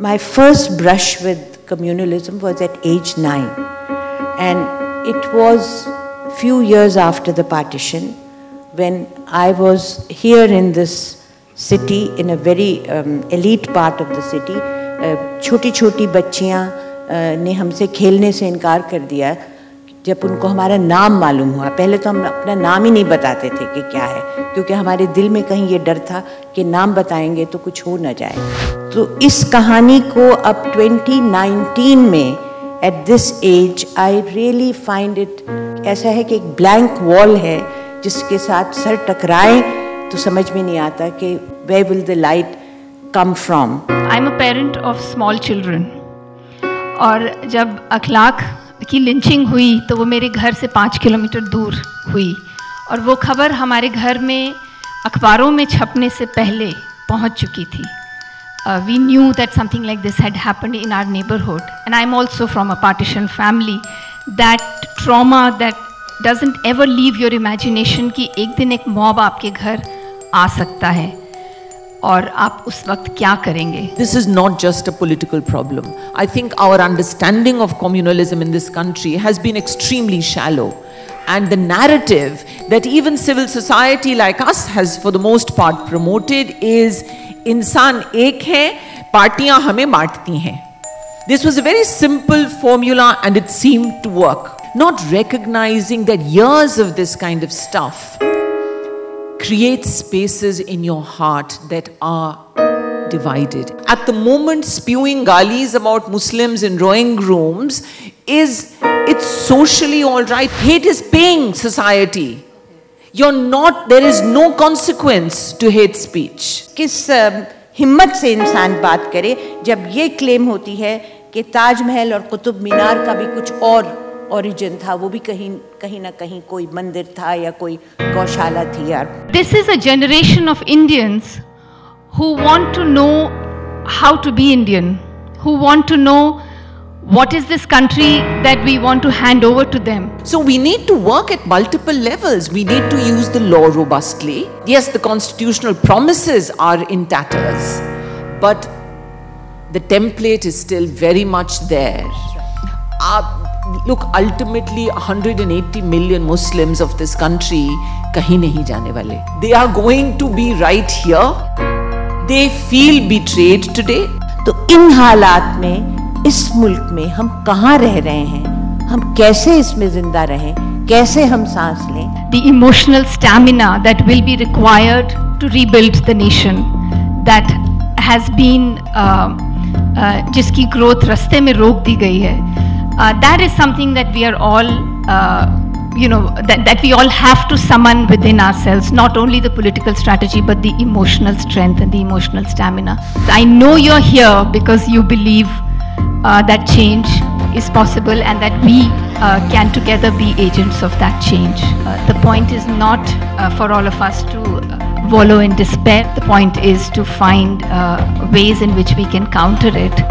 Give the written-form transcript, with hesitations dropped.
My first brush with communalism was at age 9, and it was few years after the partition when I was here in this city, in a very elite part of the city. छोटी-छोटी बच्चियाँ ने हमसे खेलने से इनकार कर दिया जब उनको हमारा नाम मालूम हुआ। पहले तो हम अपना नाम ही नहीं बताते थे कि क्या है, क्योंकि हमारे दिल में कहीं ये डर था कि नाम बताएंगे तो कुछ हो ना जाए। तो इस कहानी को अब 2019 में at this age I really find it ऐसा है कि एक ब्लैंक वॉल है जिसके साथ सर टकराए तो समझ में नहीं आता कि where will the light come from. I'm a parent of small children और जब अखलाक की लिंचिंग हुई तो वो मेरे घर से 5 किलोमीटर दूर हुई और वो खबर हमारे घर में अखबारों में छपने से पहले पहुंच चुकी थी. We knew that something like this had happened in our neighborhood, and I'm also from a partition family. That trauma that doesn't ever leave your imagination कि एक दिन एक मॉब आपके घर आ सकता है और आप उस वक्त क्या करेंगे. This is not just a political problem. I think our understanding of communalism in this country has been extremely shallow. And the narrative that even civil society like us has for the most part promoted is इंसान एक है, पार्टियां हमें बांटती हैं. This was a very simple formula and it seemed to work. Not recognizing that years of this kind of stuff create spaces in your heart that are divided. At the moment, spewing galis about Muslims in drawing rooms it's socially all right. Hate is paying society. There is no consequence to hate speech. किस हिम्मत से इंसान बात करे जब ये claim होती है कि ताजमहल और कुतुब मीनार का भी कुछ और ओरिजिन था, वो भी कहीं ना कहीं कोई मंदिर था या कोई गौशाला थी यार. This is a generation of Indians who want to know how to be Indian, who want to know what is this country that we want to hand over to them. So we need to work at multiple levels. We need to use the law robustly. Yes, the constitutional promises are in tatters, but the template is still very much there. Look, ultimately 180 million Muslims of this country kahin nahi jaane wale. They are going to be right here. They feel betrayed today. तो इन हालात में इस मुल्क में हम कहाँ रह रहे हैं, हम कैसे इसमें जिंदा रहें, कैसे हम सांस लें. The emotional stamina that will be required to rebuild the nation that has been जिसकी growth रास्ते में रोक दी गई है. That is something that we are all that we all have to summon within ourselves, not only the political strategy but the emotional strength and the emotional stamina. I know you're here because you believe that change is possible and that we can together be agents of that change. The point is not for all of us to wallow in despair. The point is to find ways in which we can counter it.